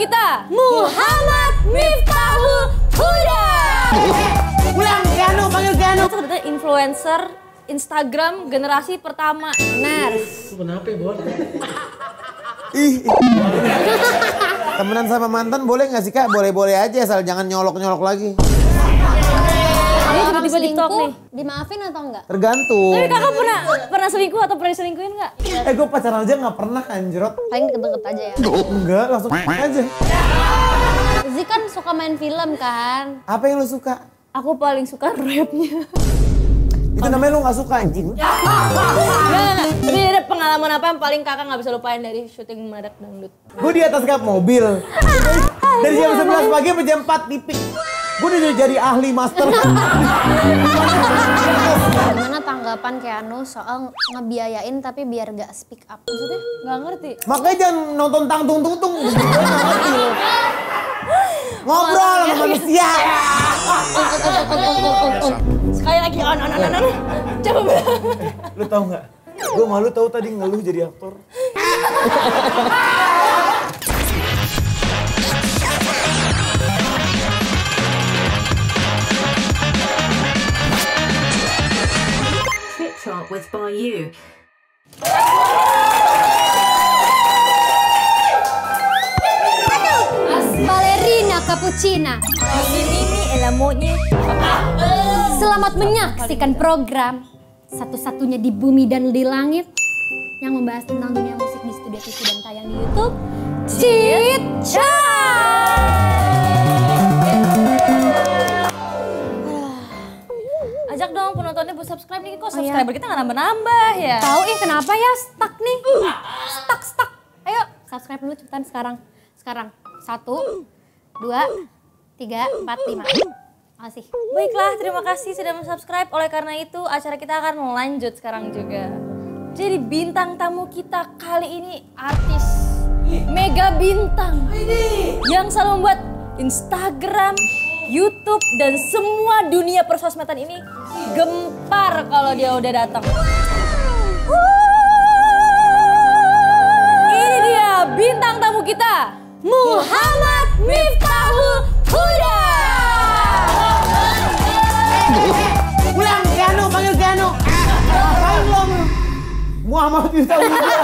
kita, Muhammad Miftahul Huda. Pulang, Keanu, panggil Keanu. Itu katanya influencer Instagram generasi pertama. Benar. Kenapa ya, Bon? Temenan sama mantan boleh nggak sih Kak? Boleh-boleh aja, asal jangan nyolok-nyolok lagi. Dia tiba-tiba TikTok nih. Dimaafin atau enggak? Tergantung. Tapi kakak pernah selingkuh atau pernah diselingkuhin nggak? Gue pacaran aja nggak pernah anjrot. Paling deket-deket aja ya. Enggak, langsung aja. Zi kan suka main film kan? Apa yang lo suka? Aku paling suka rapnya. Itu namanya lo nggak suka anjing. Nggak. Tapi ada pengalaman apa yang paling kakak nggak bisa lupain dari syuting Mendadak Dangdut? Gue di atas kap mobil. Dari jam 11 pagi sampai jam 4 tipik. Gue udah jadi ahli master. Gimana tanggapan Keanu soal ngebiayain tapi biar gak speak up? Maksudnya nggak ngerti. Makanya jangan nonton tangtung-tungtung. Ngobrol sama manusia. Sekali lagi on. Coba bilang. Lu tau nggak? Gue malu tahu tadi ngeluh jadi aktor. Talk with Bayu. Ballerina Cappuccina. Ini elamonya. Selamat menyaksikan program satu-satunya di bumi dan di langit yang membahas tentang dunia musik di Studio TV dan tayang di YouTube. Chit Ajak dong penontonnya buat subscribe nih, kok subscriber kita nggak nambah-nambah ya? Tahu kenapa ya stuck nih? Stuck. Ayo subscribe dulu cepetan sekarang. 1, 2, 3, 4, 5. Makasih. Baiklah, terima kasih sudah subscribe. Oleh karena itu acara kita akan lanjut sekarang juga. Jadi bintang tamu kita kali ini artis mega bintang yang selalu membuat Instagram, YouTube dan semua dunia persosmedan ini gempar kalau dia udah datang. Ini dia bintang tamu kita, Muhammad Miftahul Huda. Pulang, Keanu, panggil Keanu. Ngapain lo? Muhammad Miftahul Huda.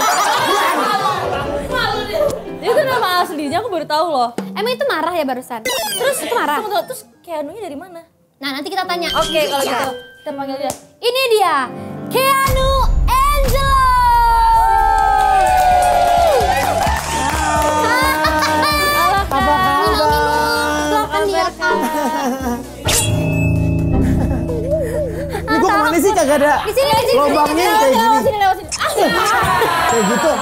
Itu nama aslinya aku baru tahu loh. Emang itu marah ya barusan? Terus itu marah. Terus Keanu-nya dari mana? Nah nanti kita tanya. Oke, kalau gitu kita panggil dia. Ini dia Keanu Angelo. Apa kabar? Silakan dia. Ini gue kemana sih kagak ada Di sini. lobangnya kayak gini. Lewat sini. Kayak gitu.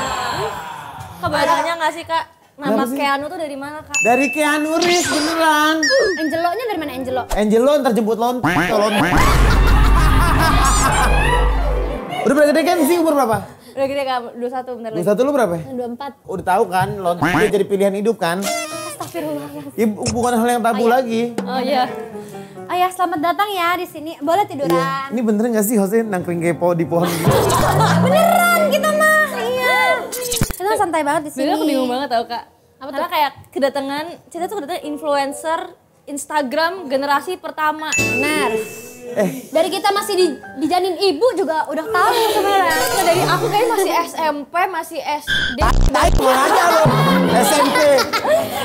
Kebayangnya nggak sih Kak? Nama Kenapa sih? Keanu tuh dari mana Kak? Dari Keanu Reeves beneran. Angelo-nya dari mana Angelo? Angelo ntar jemput lontek. Udah berapa gede kan sih, umur berapa? Udah gede Kak, 21 bentar lagi. 21 lu berapa? 24. Udah tahu kan, lontek dia jadi pilihan hidup kan? Astagfirullahaladzim. Ya, bukan hal yang tabu lagi. Oh iya. Ayah selamat datang ya di sini. Boleh tiduran? Ini bener gak sih hostnya nangkring kepo di pohon gitu? Beneran kita mah. Iya. Kita santai banget di sini. Sebenernya aku bingung banget tau Kak. Apa Karena kayak kedatangan influencer Instagram generasi pertama. Benar. Dari kita masih dijanin ibu juga udah tahu sebenarnya. Dari aku kayaknya masih SMP, masih SD. Baik aja lo, SMP.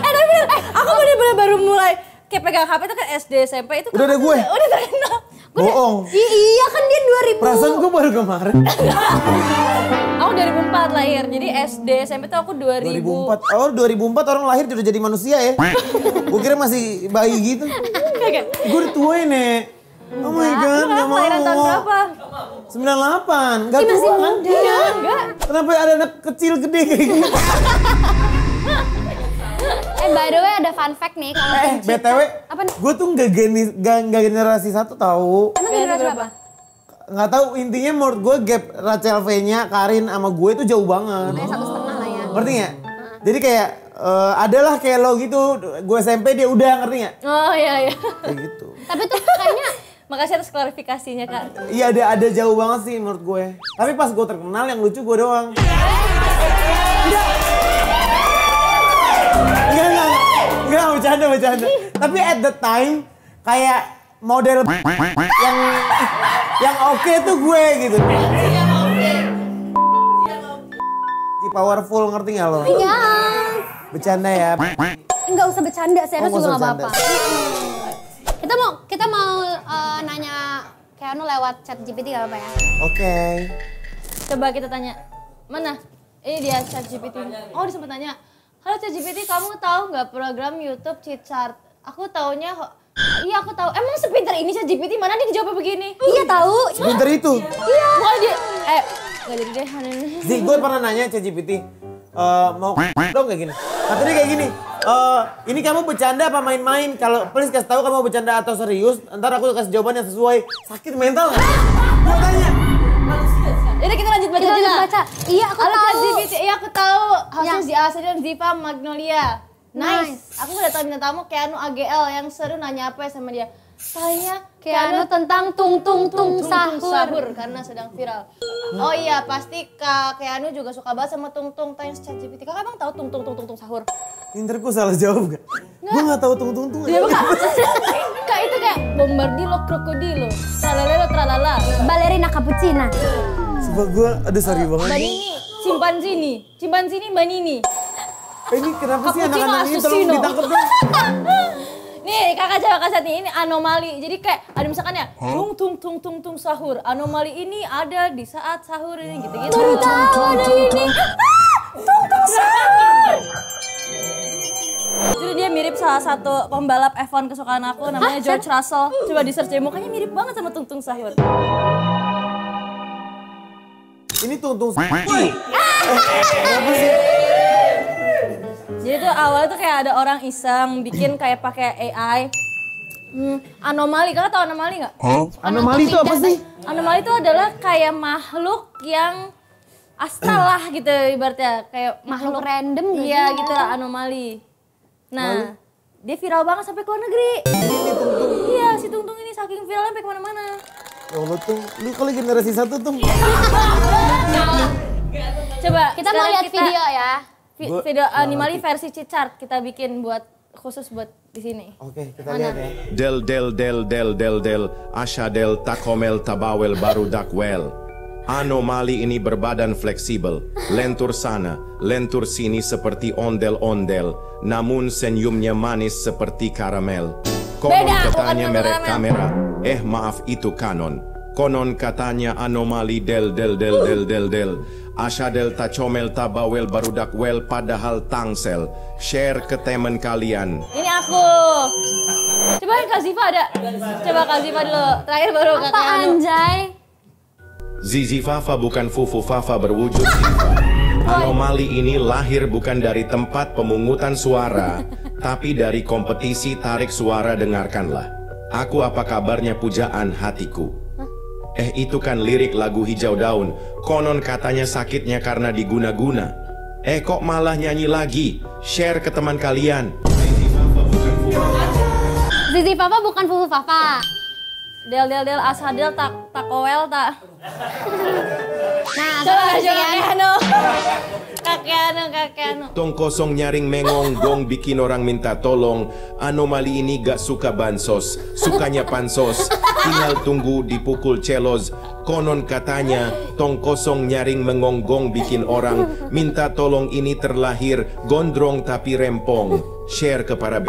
Tapi aku bener-bener baru mulai kayak pegang HP itu kan SD, SMP itu kan Udah ada gue? Udah terkenal. Bohong. Iya kan dia 2000. Perasaan gue baru kemarin. Aku 2004 lahir, jadi SD, SMP tuh aku 2000. 2004. Oh 2004 orang lahir udah jadi manusia ya. Gue kira masih bayi gitu. Kagak. Gue udah tua ini. Oh my god, gak mau. Lahiran tahun berapa? 98. Gak tua kan? Iya, enggak. Kenapa ada anak kecil gede kayak gitu? By the way ada fun fact nih kalau BTW, Apa nih? gue tuh gak generasi 1 tahu. Emang generasi berapa? Nggak tahu, intinya menurut gue gap Rachel V-nya, Karin sama gue itu jauh banget. Kayak 1,5 lah ya. Ngerti nggak? Jadi kayak adalah kayak lo gitu, gue SMP dia udah, ngerti nggak? Oh iya iya. Kayak gitu. Tapi tuh kayaknya Makasih atas klarifikasinya Kak. Iya ada jauh banget sih menurut gue. Tapi pas gue terkenal yang lucu gue doang. Enggak. Bercanda. Tapi at the time kayak model yang oke tuh gue gitu. Si powerful, ngerti gak lo? Iya. Bercanda ya. Enggak usah bercanda, serius Oh, juga nggak gak usah apa-apa. Kita mau nanya Keanu lewat chat GPT gak apa ya? Oke. Coba kita tanya. Mana? Ini dia chat GPT. Oh, dia sempat nanya. Halo chat GPT, kamu tahu nggak program YouTube Cheat Chart? Aku taunya, iya aku tahu. Emang sepinter ini chat GPT, mana dia dijawab begini? Iya tahu. Pinter itu. Iya. Bukan dia, nggak jadi deh. Zi, gue pernah nanya ChatGPT, mau dong kayak gini. Kata dia kayak gini, ini kamu bercanda apa main-main? Kalau please kasih tahu kamu bercanda atau serius, ntar aku kasih jawaban yang sesuai. Sakit mental nggak? Gue tanya. Jadi kita lanjut baca aja lah. Iya aku Halo tahu. chat GPT, iya aku tahu. Hostnya Yang- Ziasa dan Ziva Magnolia. Nice. Aku udah tahu bintang tamu Keanu AGL yang seru nanya apa ya sama dia. Tanya Keanu tentang tung sahur. karena sedang viral. Oh iya, pasti Kak Keanu juga suka banget sama tung tanya chat GPT. Kakak emang tahu tung sahur? Pinterku salah jawab gak? Gue gak tahu tung. Dia Kak. Kak itu kayak bombardilo krokodilo. Tralalelo tralala. Ballerina cappuccina. Sebab gue, aduh sorry banget. Banini, cimpanzini Banini. Ini kenapa sih Cappuccino anak-anak ini tolong assassino. ditangkap dong? Nih kakak coba kasih nih, ini anomali. Jadi kayak ada misalkan ya, tung sahur. Anomali ini ada di saat sahur ini gitu-gitu. Baru tahu ada ini. Tung sahur. Jadi dia mirip salah satu pembalap F1 kesukaan aku namanya George Russell. Coba di search deh, mukanya mirip banget sama tung sahur. Ini tung. Kenapa sih? Jadi tuh awalnya tuh kayak ada orang iseng bikin kayak pakai AI. Anomali, kakak tau anomali nggak? Anomali itu apa sih? Anomali itu adalah kayak makhluk yang astral lah gitu ibaratnya. Kayak Makhluk random gitu. Iya gitu lah anomali. Nah, dia viral banget sampai ke luar negeri. Iya, si Tung ini saking viralnya sampai kemana-mana. Ya Allah tuh, lu kali generasi 1 tuh. Coba Kita mau sekarang lihat video ya. Video animali versi Cheat Chart kita bikin buat khusus buat di sini. Oke, kita lihat ya. Del Ashadel takomel tabawel barudak well. Anomali ini berbadan fleksibel, lentur sana, lentur sini seperti ondel-ondel, namun senyumnya manis seperti karamel. Konon Beda, katanya bukan merek karamel. kamera, maaf itu kanon. Konon katanya anomali del. Ashadel tacomel tabawel barudak well padahal tangsel. Share ke temen kalian. Ini aku. Coba Kak Ziva ada. Coba Kak Ziva dulu. Terakhir baru Kak Apa Keanu. anjay? Zizi Fafa bukan Fufu Fafa berwujud Ziva. Anomali ini lahir bukan dari tempat pemungutan suara, tapi dari kompetisi tarik suara. Dengarkanlah. Aku apa kabarnya pujaan hatiku. Itu kan lirik lagu Hijau Daun. Konon katanya sakitnya karena diguna-guna. Kok malah nyanyi lagi? Share ke teman kalian. Zizi Papa bukan Fufu Papa. Del asadel takowel tak. Nah, Coba sekarang Kak Keanu. Tong kosong nyaring mengong gong bikin orang minta tolong. Anomali ini gak suka bansos, sukanya pansos. Tinggal tunggu dipukul celos. Konon katanya tong kosong nyaring mengonggong bikin orang minta tolong ini terlahir gondrong tapi rempong. Share ke para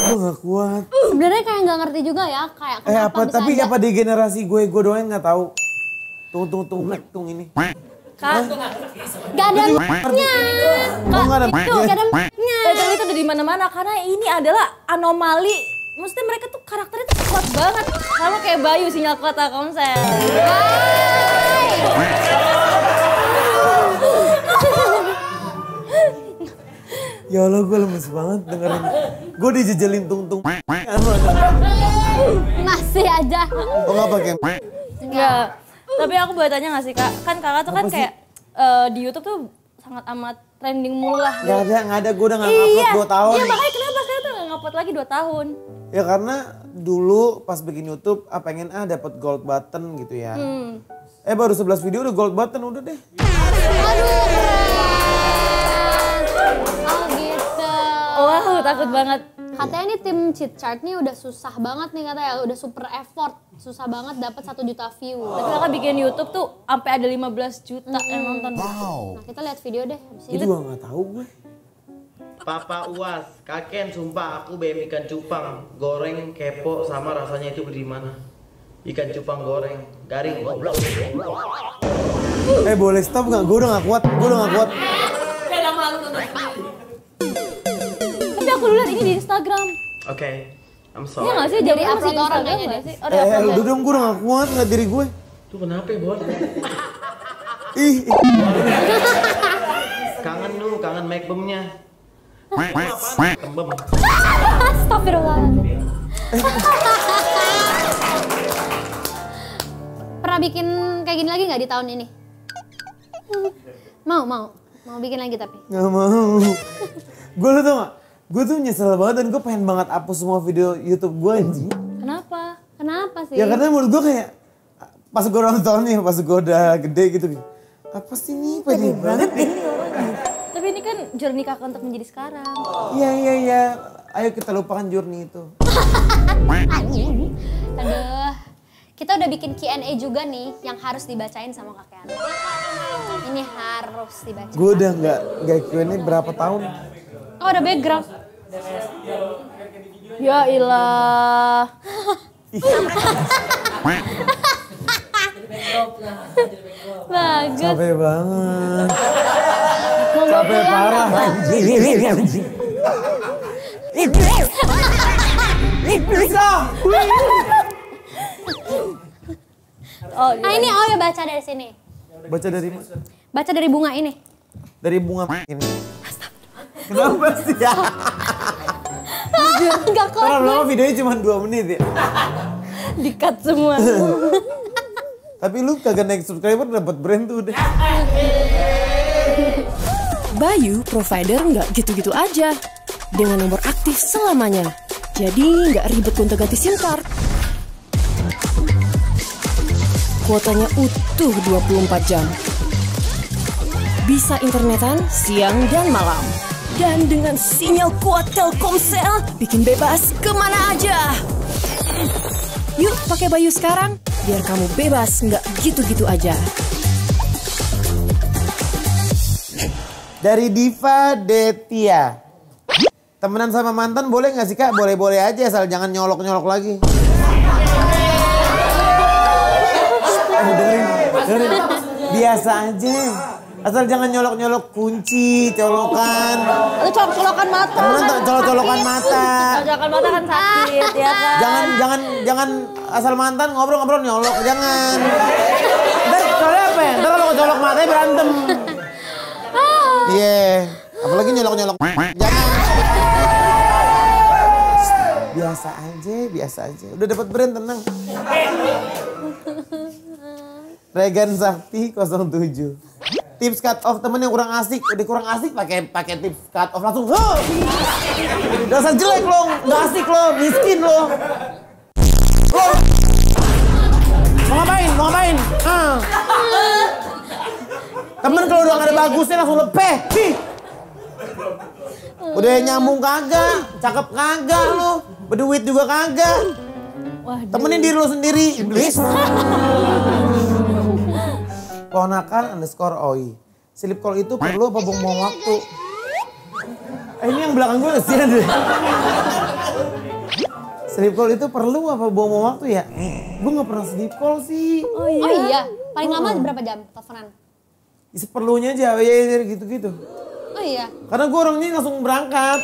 Gue gak kuat. sebenarnya kayak nggak ngerti juga ya kayak kenapa Apa bisa tapi ada. apa di generasi gue doang nggak tahu. Tung ini. Kak, Gak ada m***nya. Oh, nggak ada Itu gak ada m***nya. Betul itu udah di mana-mana karena ini adalah anomali. Maksudnya mereka tuh karakternya tuh kuat banget. Sama kayak Bayu sinyal kuat Telkomsel. Ya Allah gue lemes banget dengerin. Gue dijejelin tung. Masih aja. Oh nggak pakai. Enggak. Tapi aku boleh tanya gak sih Kak? Kan Kakak tuh kan Apa sih? kayak di YouTube tuh sangat amat trending mulu lah. Nggak ada. Gue udah nggak upload 2 tahun. Iya makanya kenapa sekarang tuh nggak ngupload lagi 2 tahun? Ya karena dulu pas bikin YouTube pengen dapat gold button gitu ya. Baru 11 video udah gold button udah deh. Aduh keren. Oh gitu. Wow, takut banget. Katanya nih tim cheat chart nih udah susah banget nih katanya, udah super effort. Susah banget dapat 1 juta view. Tapi kakak bikin YouTube tuh sampai ada 15 juta yang nonton. Nah kita lihat video deh. Itu gua nggak tahu gue. Papa Uas, kakek sumpah aku BM ikan cupang goreng kepo sama rasanya itu beli di mana? Ikan cupang goreng garing goblok. Boleh stop nggak? Gue udah nggak kuat. Tapi aku lihat ini di Instagram. Oke, I'm Iya sorry. nggak sih? Jadi Jamnya masih upload di orang Instagram kayaknya nggak deh. sih? Oh, udah upload Lu ya? dong gue udah nggak kuat ngeliat diri gue. Tuh kenapa bos? Ih. Kangen lu, kangen make bemnya. Tembem. Astagfirullahaladzim. Pernah bikin kayak gini lagi nggak di tahun ini? Mau bikin lagi tapi. Gak mau. Gue lu tau gak? Gue tuh nyesel banget dan gue pengen banget hapus semua video YouTube gue anjing. Kenapa? Kenapa sih? Ya karena menurut gue kayak pas gue nonton nih, pas gue udah gede gitu. Apa sih nih? Pede banget nih. Tapi ini kan journey kakak untuk menjadi sekarang. Iya. Ayo kita lupakan journey itu. Aduh. Kita udah bikin Q&A juga nih yang harus dibacain sama kakek Ana. Ini harus dibacain. Gue udah gak Q&A berapa tahun. Oh ada background. Ya ilah. Bagus. Capek banget. Capek parah. Oh, Nah ini ya baca dari sini. Baca dari mana? Baca dari bunga ini. Dari bunga ini. Kenapa sih ya? Enggak kok. Karena lama videonya cuma 2 menit ya. di-cut semua. Tapi lu kagak naik subscriber dapat brand tuh udah. Bayu provider nggak gitu-gitu aja. Dengan nomor aktif selamanya. Jadi nggak ribet gonta-ganti SIM card. Kuotanya utuh 24 jam. Bisa internetan siang dan malam. Dan dengan sinyal kuat Telkomsel, bikin bebas kemana aja. Yuk pakai Bayu sekarang, biar kamu bebas nggak gitu-gitu aja. Dari Diva Detia. Temenan sama mantan boleh gak sih kak? Boleh-boleh aja asal jangan nyolok-nyolok lagi. Dengerin. Biasa aja. Asal jangan nyolok-nyolok kunci, colokan. Lu colok-colokan mata. Temenan colok-colokan mata. Colok-colokan mata kan sakit ya kan. Jangan asal mantan ngobrol-ngobrol nyolok, jangan. Ntar soalnya apa ya? Ntar kalau colok matanya berantem. Iya, apalagi nyolok-nyolok. Jangan. Biasa aja. Udah dapat brand tenang. Regan Sakti 07. Tips cut off temen yang kurang asik. Udah kurang asik pakai tips cut off langsung. Dasar jelek lo, nggak asik lo, miskin lo. Mau ngapain? Temen kalau udah gak ada bagusnya langsung lepeh. Udah nyambung kagak, cakep kagak lo, berduit juga kagak. Temenin diri lo sendiri, iblis. Ponakan _oi. Sleep call itu perlu apa buang waktu? Ini yang belakang gue kesian deh. Sleep call itu perlu apa buang waktu ya? Gue gak pernah sleep call sih. Oh iya? Paling lama berapa jam teleponan? Seperlunya aja, ya gitu-gitu. Oh iya? Karena gue orangnya langsung berangkat.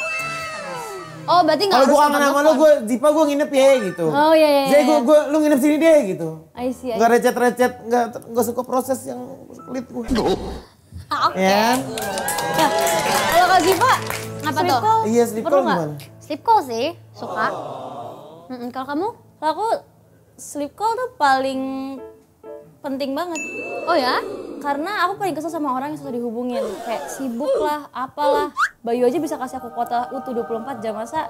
Oh berarti gak Kalau harus gue kangen sama lo, Zipa gue nginep ya gitu. Oh iya. Jadi lu nginep sini deh gitu. I see. Gak recet-recet, gak suka proses yang sulit gue. Oke. Ya. Kalau Kak Ziva, Apa sleep tuh? call Iya, sleep perlu call nggak? gimana? Sleep call sih, suka. Kalau kamu? Kalau aku sleep call tuh paling penting banget. Oh ya? Karena aku paling kesel sama orang yang susah dihubungin. Kayak sibuk lah, apalah. Bayu aja bisa kasih aku kuota utuh 24 jam, masa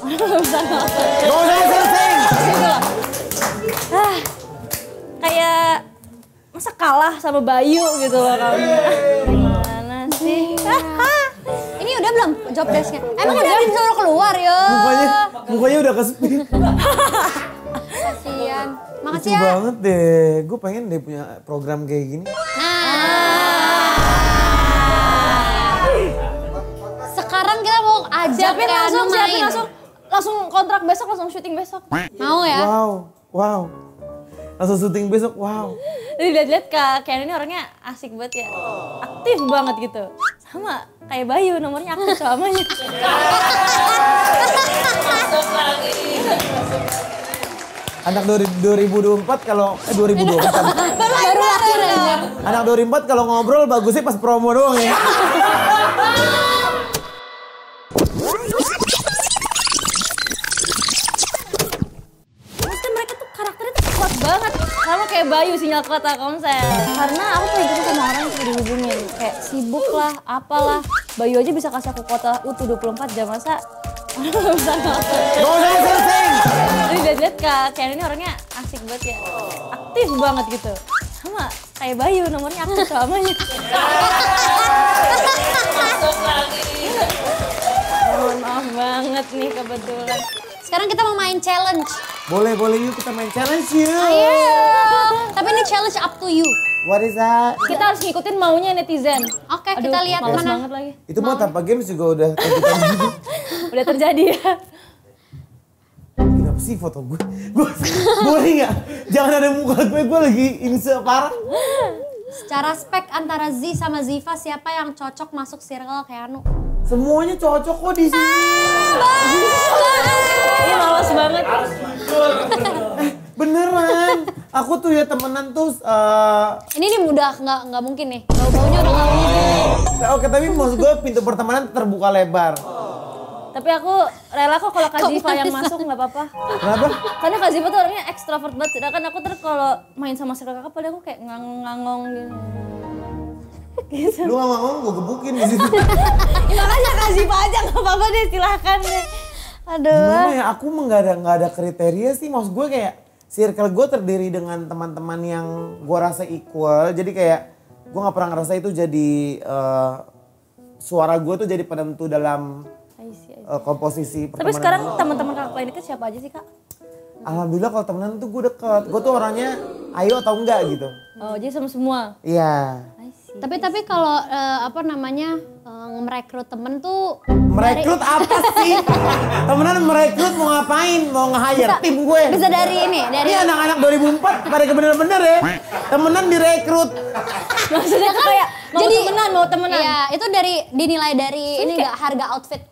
Gak usah sing. Kayak masa kalah sama Bayu gitu loh kamu. Gimana sih? Ini udah belum job desk-nya? Emang udah disuruh keluar ya? Mukanya udah kesepit. Kasian. Makasih Lucu ya. banget deh. Gue pengen deh punya program kayak gini. Sekarang kita mau ajak Siapin Keanu main. langsung kontrak besok, langsung syuting besok. Mau ya? Wow. Langsung syuting besok, wow. Jadi lihat-lihat Kak Keanu ini orangnya asik banget ya. Aktif banget gitu. Sama kayak Bayu, nomornya aktif selamanya. Anak 2024 kalau 2024. Baru lahir aja. Anak 2004 kalau ngobrol bagusnya pas promo doang ya. Maksudnya mereka tuh karakternya tuh kuat banget. Sama kayak Bayu, sinyal kuat Telkomsel. Karena aku tuh gitu sama orang yang sudah dihubungin. Kayak sibuk lah, apalah. Bayu aja bisa kasih aku kuota utuh 24 jam, masa orang gak bisa nelfon. Gak usah sing. Jadi lihat-lihat Kak Keanu ini orangnya asik banget ya. Aktif banget gitu. Sama kayak Bayu, nomornya aktif selamanya. Mohon maaf banget nih kebetulan. Sekarang kita mau main challenge. Boleh yuk kita main challenge yuk. Ayo. Tapi ini challenge up to you. What is that? Kita harus ngikutin maunya netizen. Oke, kita lihat males mana. banget lagi. Itu mau tanpa games juga udah terjadi gitu. Udah terjadi ya. Kenapa sih foto gue? Boleh gak? Jangan ada muka gue lagi inse parah. Secara spek antara Z sama Ziva siapa yang cocok masuk circle Keanu? Semuanya cocok kok di sini. Ini males banget. Beneran. Aku tuh ya temenan tuh. Ini nih udah nggak mungkin nih. Bau-baunya udah nggak mungkin. Oke, tapi maksud gue pintu pertemanan terbuka lebar. Tapi aku rela kok kalau Kak Ziva yang masuk nggak apa-apa. Kenapa? Karena Kak Ziva tuh orangnya ekstrovert banget. Sedangkan aku kalau main sama circle kakak paling aku kayak ngangong gitu. Lu gak ngomong, gue gebukin di situ. Ya, makanya Kak Ziva aja nggak apa-apa deh, silahkan deh. Aduh. Gimana ya? Aku mah nggak ada kriteria sih. Maksud gue kayak circle gue terdiri dengan teman-teman yang gue rasa equal. Jadi kayak gue nggak pernah ngerasa itu jadi suara gue tuh jadi penentu dalam komposisi pertemanan. Tapi sekarang teman-teman kakak paling deket siapa aja sih Kak? Alhamdulillah kalau temenan tuh gue deket. Gue tuh orangnya ayo atau enggak gitu. Oh jadi sama semua? Iya. Tapi kalau merekrut temen tuh Merekrut apa sih? Temenan merekrut mau ngapain? Mau nge-hire tim gue? bisa dari ini, dari Ini anak-anak 2004 pada bener-bener ya. Temenan direkrut. Maksudnya kan kayak mau temenan. Iya, itu dinilai dari ini enggak harga outfit.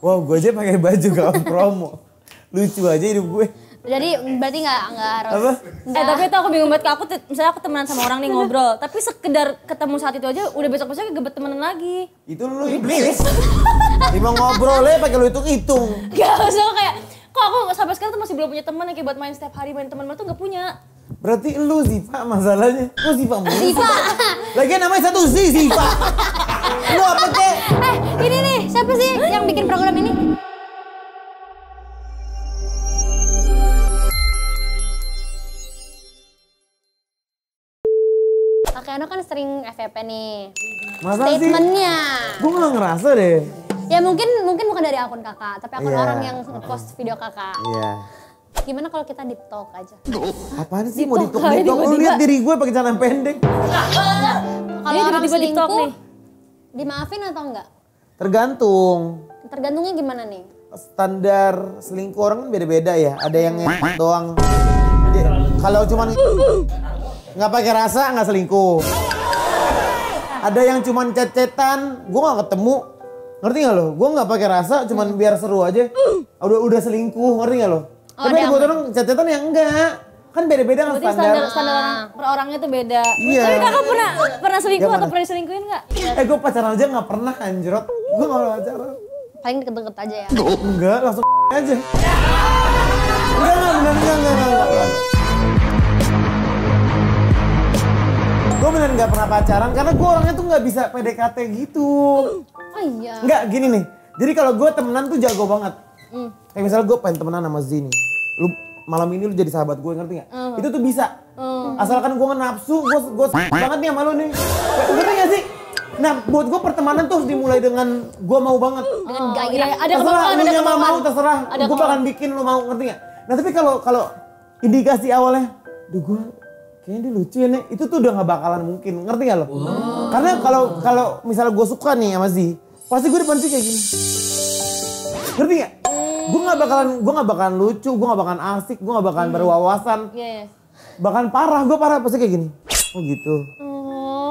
Wow, gue aja pakai baju gak promo. Lucu aja hidup gue. Jadi berarti nggak harus. Apa? Tapi itu aku bingung banget Kak, misalnya aku temenan sama orang nih ngobrol, tapi sekedar ketemu saat itu aja udah besok-besoknya gebet temenan lagi. Itu lu iblis. Dimang ngobrol ya pakai lu hitung-hitung. Gak usah kayak, kok aku sampai sekarang tuh masih belum punya teman yang kayak buat main setiap hari, main teman-teman tuh gak punya. Berarti lu Ziva masalahnya. Lu Ziva mulu. Ziva. Lagian namanya satu Ziva. Lu apa kek? Ini nih, siapa sih yang bikin program ini? Kak Keanu kan sering FYP nih. Masa sih? Statementnya. Gue gak ngerasa deh. Ya mungkin bukan dari akun kakak, tapi akun Iya. orang yang nge-post video kakak. Iya. Gimana kalau kita deep talk aja? Apaan sih mau TikTok ditok? kali Lu tiba-tiba. lihat diri gue pakai celana pendek. Kalau Ini orang tiba-tiba TikTok selingkuh, nih. dimaafin atau enggak? Tergantung. Tergantungnya gimana nih? Standar selingkuh orang kan beda-beda ya. Ada yang doang. Kalau cuman nggak pakai rasa nggak selingkuh. Ada yang cuman cecetan, gue nggak ketemu. Ngerti nggak lo? Gue nggak pakai rasa, cuman biar seru aja. Udah selingkuh, ngerti nggak lo? Tapi ada buat orang cecetan yang enggak. Kan beda-beda kan Berarti standar. standar orang per orangnya tuh beda. Iya. Tapi kakak pernah selingkuh Yang atau mana? pernah diselingkuhin nggak? Gue pacaran aja nggak pernah anjrot. Gue nggak pernah pacaran. Paling deket-deket aja ya. Enggak, langsung aja. Enggak. Gue bener nggak pernah pacaran karena gue orangnya tuh nggak bisa PDKT gitu. Oh iya. Enggak, gini nih. Jadi kalau gue temenan tuh jago banget. Kayak misalnya gue pengen temenan sama Zini. Lu malam ini lu jadi sahabat gue, ngerti gak? Itu tuh bisa. Asalkan gue nafsu, gue banget nih sama lu nih. Ngerti gak sih? Nah buat gue pertemanan tuh harus dimulai dengan gue mau banget. Dengan gairah. Ada Terserah, kemauan, lu ada yang kemauan. mau terserah. Gue bakal bikin lu mau, ngerti gak? Nah tapi kalau indikasi awalnya, duh gue kayaknya dia lucu ya nih. Itu tuh udah gak bakalan mungkin, ngerti gak lo? Karena kalau misalnya gue suka nih sama Zi, pasti gue depan sih kayak gini. Ngerti gak? Gue gak bakalan lucu, gue gak bakalan asik, gue gak bakalan berwawasan. Iya. Bahkan parah, gue parah pasti kayak gini. Oh gitu.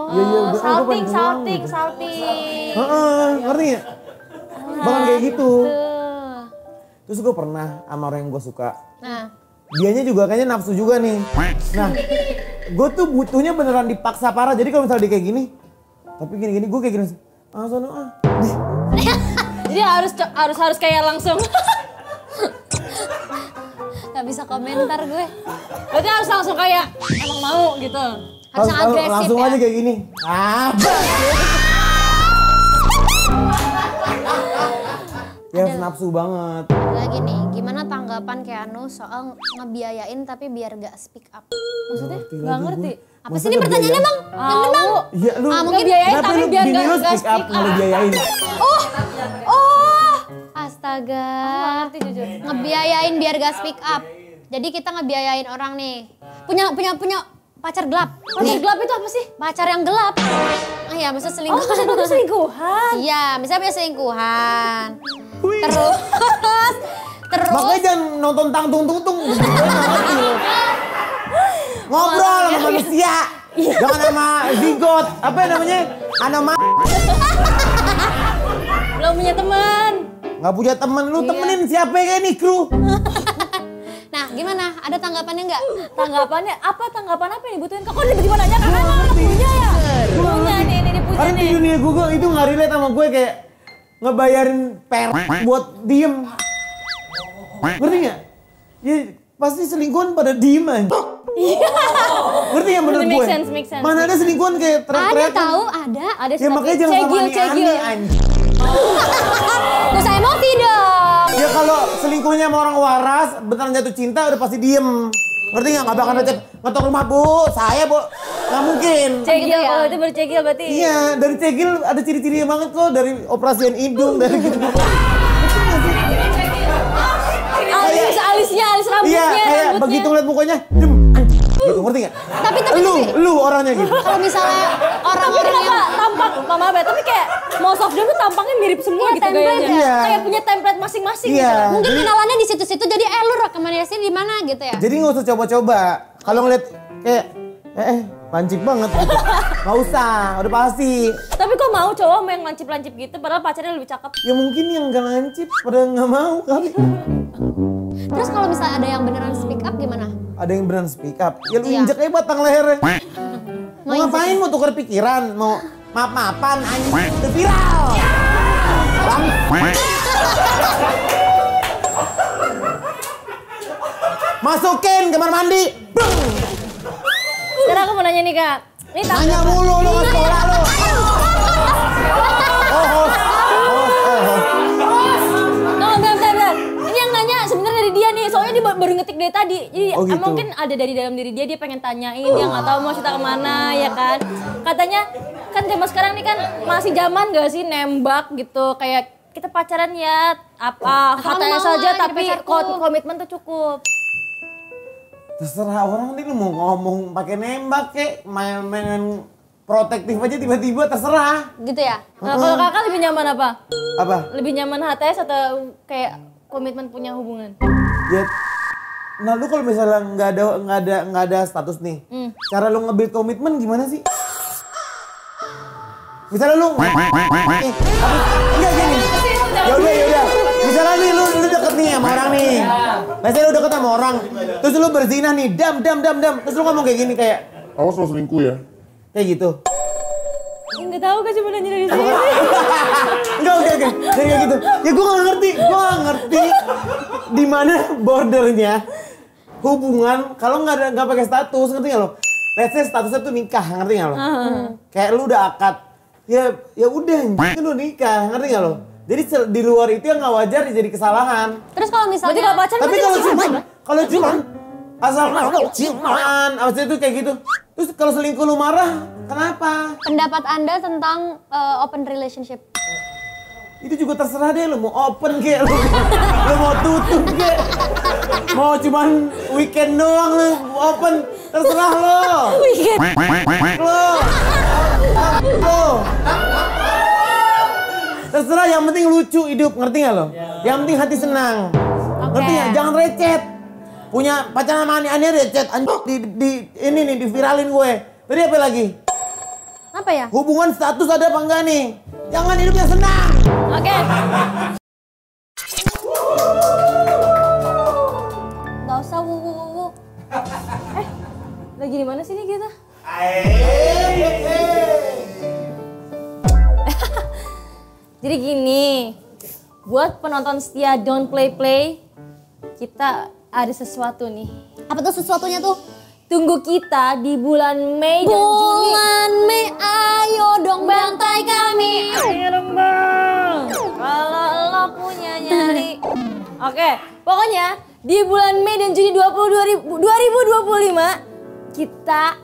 Iya, Oh, gua salting, pengen salting, gitu. salting. Heeh, ngerti gak? Bahkan kayak gitu. Tuh. Terus gue pernah sama orang yang gue suka. Nah, Dianya juga kayaknya nafsu juga nih. Nah, gue tuh butuhnya beneran dipaksa parah. Jadi kalau misalnya dia kayak gini, tapi gini-gini gue kayak gini. Sono ah. Jadi harus kayak langsung. gak bisa komentar gue. Berarti harus langsung kayak emang mau gitu. Harus yang agresif langsung ya. aja kayak gini. Ya harus nafsu banget. Lagi nih, gimana tanggapan Keanu soal ngebiayain tapi biar gak speak up? Maksudnya gak ngerti. Apa sih ini pertanyaannya bang? Yang benar. Iya lu. mungkin biayain kenapa tapi lu biar bini nggak lu speak speak up up. nggak lu biayain? Astaga. Gak ngerti jujur. Ngebiayain biar gak speak up. Jadi kita ngebiayain orang nih. Punya pacar gelap. Pacar gelap itu apa sih? Pacar yang gelap. Ah ya, maksud Oh, selingkuhan. pacar gelap itu selingkuhan. Iya, misalnya punya selingkuhan. Terus Makanya jangan nonton tang tung tung tung. Gue nggak ngerti lu. Ngobrol sama manusia. Jangan sama zigot. Apa namanya? Anoma. Belum punya teman. Nggak punya temen lu temenin siapa kayak nih kru? Nah, gimana? Ada tanggapannya nggak? Tanggapan apa yang dibutuhin? Kok tiba-tiba nanya kakak punya ya? Punya nih, ini punya Karena di nih. dunia gue itu nggak relate sama gue kayak ngebayarin buat diem. Ngerti nggak? Ya pasti selingkuhan pada diem aja. Ngerti ya menurut Make gue? sense, make sense. Mana ada selingkuhan kayak Ada teriak-teriak. tahu, ada. Ada Ya makanya jangan sama aneh-aneh anjing. Gak usah emosi dong. Ya kalau selingkuhnya sama orang waras, beneran jatuh cinta udah pasti diem. Ngerti nggak? Nggak bakal ngecek ngetok rumah bu, saya bu. Nggak mungkin. Cegil, Gitu ya? kalau itu bercegil berarti. Iya, dari cegil ada ciri-ciri banget kok. Dari operasian hidung, dari gitu. Alis rambutnya, Iya, kayak rambutnya. begitu ngeliat mukanya, dem, anjing. Gitu, ngerti nggak? Tapi Lu orangnya gitu. kalau misalnya Tapi orang-orang yang kenapa tampak, mama bet, tapi kayak most of them tuh tampaknya mirip semua Iya, gitu template gayanya. ya. Kayak punya template masing-masing Iya. gitu. mungkin kenalannya di situ-situ jadi lu rekomendasi di mana gitu ya? Jadi nggak usah coba-coba. Kalau ngeliat kayak, lancip banget gitu. Nggak usah, udah pasti. Tapi kok mau cowok sama yang lancip-lancip gitu, padahal pacarnya lebih cakep. Ya mungkin yang gak lancip pada nggak mau kali. Terus kalau misalnya ada yang beneran speak up gimana? Ada yang beneran speak up. Ya lu Iya. injek aja batang lehernya. Mau Mau ngapain? Mau tukar pikiran? Mau maaf-maafan? Anjing. Udah viral. Bang. Masukin kamar mandi. Bang. Sekarang aku mau nanya nih kak. Ini Nanya mulu lu ke sekolah lu. Oh, bentar. Ini yang nanya sebenarnya dari dia nih, soalnya dia baru ngetik dari tadi. Jadi Oh, gitu. mungkin ada dari dalam diri dia pengen tanyain, dia nggak tahu mau cerita kemana ya kan. Katanya kan zaman sekarang nih kan masih zaman gak sih nembak gitu, kayak kita pacaran ya apa katanya mau saja jadi tapi pacarku. komitmen tuh cukup. Terserah orang nih lu mau ngomong pakai nembak kek, main protektif aja tiba-tiba terserah. Gitu ya? Nah, kalau kakak lebih nyaman apa? Apa? Lebih nyaman HTS atau kayak komitmen punya hubungan? Ya, nah lu kalau misalnya nggak ada status nih, cara lu nge-build komitmen gimana sih? Misalnya lu, enggak gini, ya udah. Misalnya nih lu deket nih sama orang nih, misalnya lu deket sama orang, terus lu berzinah nih, dam, terus lu ngomong kayak gini kayak, Awas lo selingkuh ya. kayak gitu. Enggak tahu kan cuma nanya dari sini. Enggak, jadi kayak gitu. Ya gue nggak ngerti di mana bordernya hubungan kalau nggak pakai status, ngerti nggak lo? Let's say statusnya tuh nikah, ngerti nggak lo? Kayak lu udah akad, ya udah, kan lu nikah, ngerti nggak lo? Jadi di luar itu yang nggak wajar jadi kesalahan. Terus kalau Berarti misalnya kalau pacaran Tapi kalau cuman asal ciuman, maksudnya itu kayak gitu. Terus kalau selingkuh lu marah, kenapa? pendapat Anda tentang open relationship? Itu juga terserah deh, lu mau open kek, lu mau tutup kek. Mau cuman weekend doang lu open, terserah lo. Lo. Terserah, yang penting lucu hidup, ngerti gak lo? Yang penting hati senang. Ngerti gak? Jangan recet. Punya pacaran sama aneh-aneh recet, ini nih diviralin gue. Tadi apa lagi? Apa ya? Hubungan status ada apa enggak nih? Jangan hidupnya senang. Oke. Gak usah wu. Lagi di mana sih nih kita? Jadi gini, buat penonton setia Don't Play, kita ada sesuatu nih. Apa tuh sesuatunya tuh? Tunggu kita di bulan Mei dan Juni. Bulan Mei, ayo dong bantai kami. Ayo dong bang, kalau lo punya nyari. Oke, pokoknya di bulan Mei dan Juni 2025 kita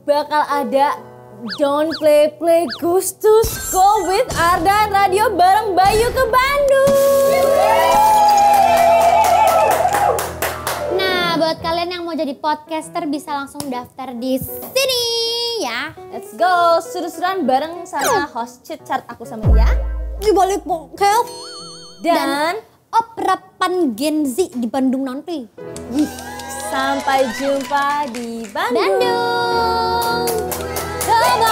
bakal ada Don't Play Gustus Go with Ardan Radio bareng Bayu ke Bandung. Nah, buat kalian yang mau jadi podcaster bisa langsung daftar di sini ya. Let's go, seru-seruan bareng sama host Chit Chat aku sama dia. Di balik podcast Dan operapan Gen Z di Bandung nanti. sampai jumpa di Bandung. Ke Bandung.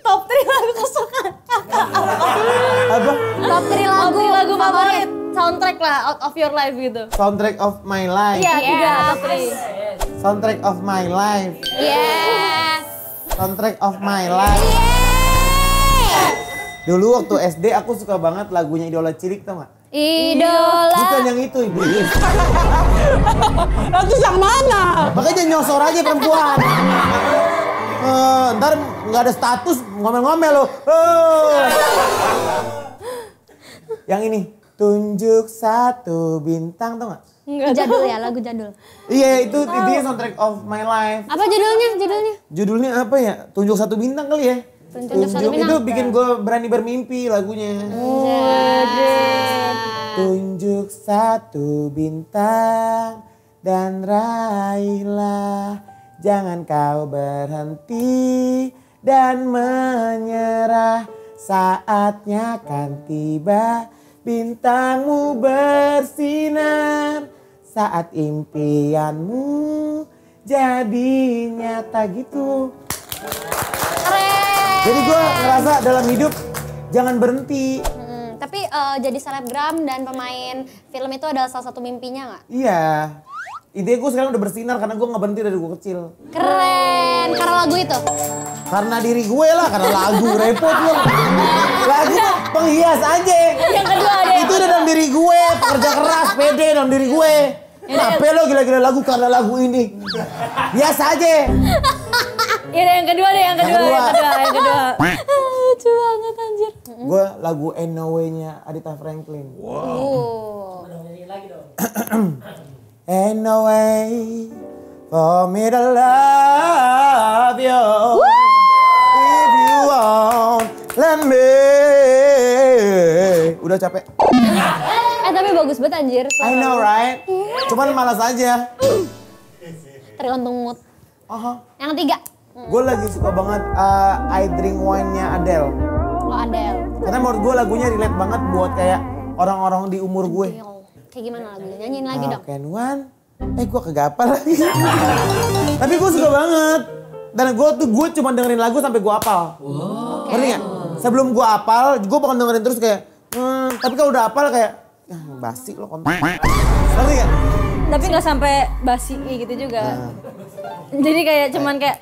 Top 3 lagu kesukaan kakak. Apa? Top 3 lagu favorit. Soundtrack lah, out of your life gitu. Soundtrack of my life. Iya, Yeah. 3, top 3. Soundtrack of my life. Yes. Soundtrack of my life. Dulu waktu SD aku suka banget lagunya Idola Cilik, tau gak? Idola. Bukan yang itu, iblis. Itu yang mana? Makanya nyosor aja perempuan. Ntar nggak ada status, ngomel-ngomel loh. Yang ini, tunjuk satu bintang, tau gak? Jadul ya, lagu jadul. Iya, itu intinya soundtrack of my life. Apa judulnya? Judulnya apa ya? Tunjuk satu bintang kali ya? Tunjuk satu bintang. Itu bikin gue berani bermimpi lagunya. Tunjuk satu bintang dan raihlah, jangan kau berhenti dan menyerah, saatnya kan tiba, bintangmu bersinar, saat impianmu jadi nyata gitu. Jadi gue ngerasa dalam hidup jangan berhenti. Tapi jadi selebgram dan pemain film itu adalah salah satu mimpinya nggak? Iya. Intinya gue sekarang udah bersinar karena gue gak berhenti dari gue kecil. Keren, karena lagu itu? Karena diri gue lah, karena lagu, repot loh. Lagu penghias aja. Yang kedua ada Itu udah dalam diri gue, pekerja keras, pede dalam diri gue. Kenapa lo gila-gila lagu karena lagu ini? Biasa aja. ya yang kedua deh, yang kedua. Lucu banget anjir. Gue lagu Ain't No Way-nya Aretha Franklin. Ain't no way for me to love you. If you won't let me. Udah capek. Tapi bagus banget anjir. I know right? Cuman malas aja. Tergantung mood. Yang 3. Gue lagi suka banget I Drink Wine-nya Adele. Oh, Adele. Karena menurut gue lagunya relate banget buat kayak orang-orang di umur gue. Kayak gimana lagunya? Nyanyiin lagi dong. Can one? Gue kagak hafal lagi. Tapi gue suka banget. Dan gue cuma dengerin lagu sampai gue hafal. Ngerti gak? Sebelum gue hafal, gue bakal dengerin terus kayak tapi kalau udah hafal kayak basi lo konten. Ngerti gak? Tapi nggak sampai basi gitu juga. Jadi kayak cuman kayak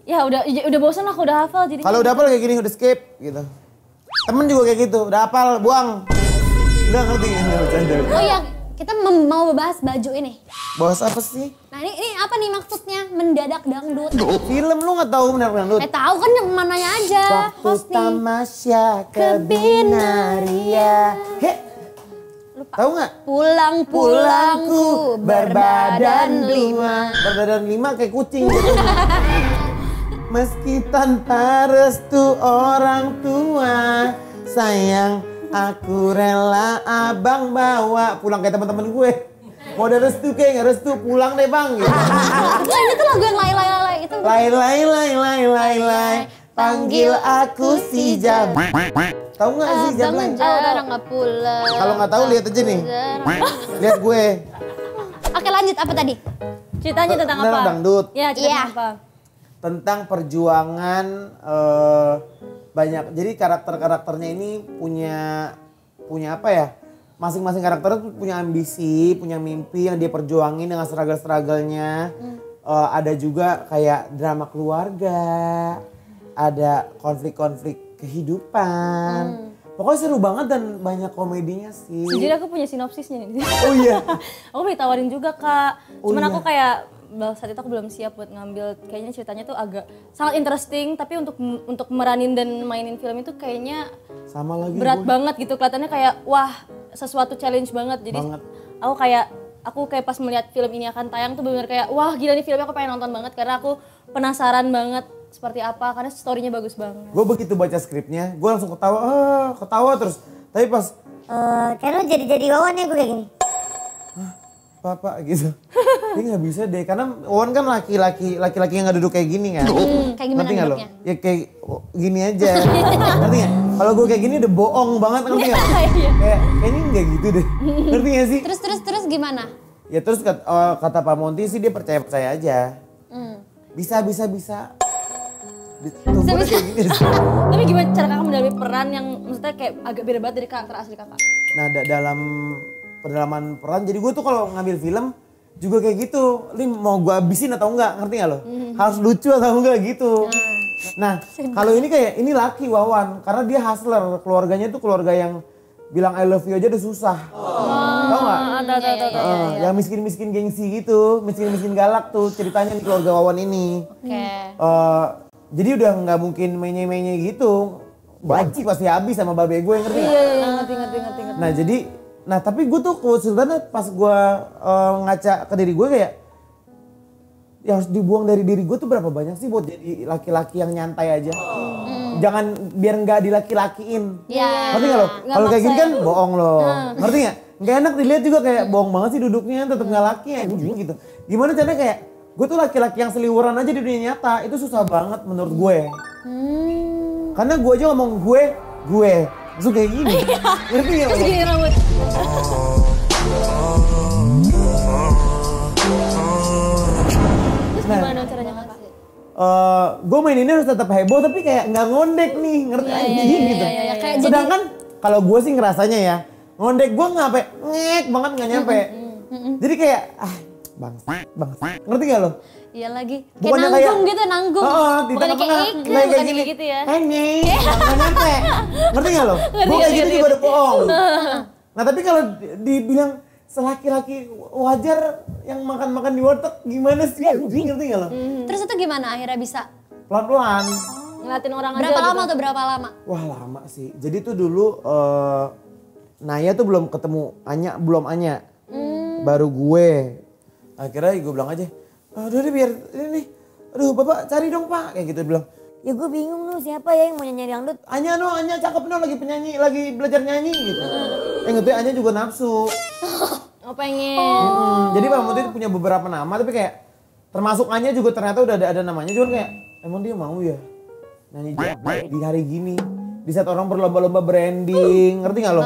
ya udah bosan lah, udah hafal jadi. Kalau udah hafal kayak gini udah skip gitu. Temen juga kayak gitu, udah hafal buang. Udah ngerti gak? Oh iya, kita mau bahas baju ini. Bahas apa sih? Nah ini apa nih maksudnya mendadak dangdut? Film lu nggak tahu benar dangdut? Tahu kan mananya aja. Waktu tamasya ke Binaria. He, tahu nggak? Pulangku berbadan 5. Berbadan 5 kayak kucing. Meski tanpa restu orang tua, sayang aku rela abang bawa pulang kayak teman-teman gue. Mau ada restu kayak nggak restu pulang deh bang. Gitu. Ini tuh lagu yang lay itu. Lay, panggil aku si Jam. Tahu nggak sih Jam? Jarang nggak pulang. Kalau nggak tahu lihat aja nih. Lihat gue. Oke lanjut apa tadi? Ceritanya tentang Beneran apa? dangdut. Ya, ceritanya apa? Tentang perjuangan banyak. Jadi karakternya ini punya apa ya? Masing-masing karakter tuh punya ambisi, punya mimpi yang dia perjuangin dengan struggle-strugglenya. Ada juga kayak drama keluarga, ada konflik-konflik kehidupan. Pokoknya seru banget dan banyak komedinya sih. Sejujurnya aku punya sinopsisnya nih. Oh iya. Aku ditawarin juga Kak. Cuman iya. aku kayak saat itu aku belum siap buat ngambil, kayaknya ceritanya tuh agak sangat interesting, tapi untuk meranin dan mainin film itu kayaknya Sama lagi berat gue. banget gitu, kelihatannya kayak wah sesuatu challenge banget. Jadi Banget. aku kayak pas melihat film ini akan tayang tuh bener kayak wah gila nih filmnya, aku pengen nonton banget karena aku penasaran banget seperti apa, karena story-nya bagus banget. Gue begitu baca skripnya, gue langsung ketawa terus. Tapi pas Karena jadi Wawan ya gue kayak gini. Papa gitu. Dia nggak bisa deh, karena Wawan kan laki-laki yang nggak duduk kayak gini kan. Kayak gimana Ngerti nggak lo? duduknya? Ya kayak gini aja. Ngerti nggak? Kalau gue kayak gini udah bohong banget, ngerti nggak? Kayaknya nggak gitu deh. Ngerti nggak sih? Terus gimana? Ya terus kata Pak Monty sih dia percaya aja. Bisa. Tumbuhnya kayak gini. Tapi gimana cara kakak mendalami peran yang maksudnya kayak agak beda banget dari karakter asli kakak? Nah dalam pendalaman peran, jadi gue tuh kalau ngambil film juga kayak gitu. Ini mau gue habisin atau enggak, ngerti gak lo? Harus lucu atau enggak gitu. Nah kalau ini kayak, ini laki Wawan. Karena dia hustler, keluarganya tuh keluarga yang bilang I love you aja udah susah. Tau gak? Yang miskin-miskin gengsi gitu, miskin-miskin galak tuh ceritanya di keluarga Wawan ini. Jadi udah nggak mungkin menye-menye gitu. Banci pasti habis sama babe gue, ngerti gak? Iya, ngerti. Nah tapi gue tuh kesulitannya pas gue ngaca ke diri gue kayak yang harus dibuang dari diri gue tuh berapa banyak sih buat jadi laki-laki yang nyantai aja. Jangan biar nggak dilaki-lakiin. Ngerti gak lo? Kalau kayak gini kan bohong lo. Ngerti gak? Nggak enak dilihat juga kayak bohong banget sih duduknya, tetap nggak laki ya gitu. Gimana caranya kayak gue tuh laki-laki yang seliweran aja di dunia nyata, itu susah banget menurut gue. Karena gue aja ngomong gue. Langsung kayak gini. Ngerti gak? Terus gini rambut. Terus gimana caranya kakak? Gue main ini harus tetap heboh tapi kayak nggak ngondek nih, ngerti aja gitu. Kayak Sedangkan kalau gue sih ngerasanya ya, ngondek gue nggak sampai ngek banget nggak nyampe. Jadi kayak bang, ngerti gak lo? Iya lagi. Bukannya Kayak nanggung gitu, nanggung. Di Bukannya tengah-tengah, kayak Ike, kayak bukannya gini. gitu ya. Nih, nggak nyampe. Ngerti gak lo? Gue kayak gitu juga udah bohong. Nah tapi kalau dibilang selaki-laki wajar yang makan-makan di warteg gimana sih? Ngerti gak lo? Terus itu gimana akhirnya bisa? Pelan-pelan. Ngeliatin orang aja Berapa lama gitu. tuh, berapa lama? Wah lama sih. Jadi tuh dulu Naya tuh belum ketemu belum Anya. Baru gue. Akhirnya gue bilang aja, aduh deh biar ini nih. Aduh bapak cari dong pak. Kayak gitu bilang. Ya gue bingung lu siapa ya yang mau nyanyi dangdut. Anya cakep lagi penyanyi, lagi belajar nyanyi gitu. Ngerti Anya juga nafsu. Oh pengen. Jadi Pak Monty punya beberapa nama tapi kayak termasuk Anya juga ternyata udah ada namanya. Cuman kayak emang dia mau ya nyanyi di hari gini. Di saat orang berlomba-lomba branding, ngerti gak lo?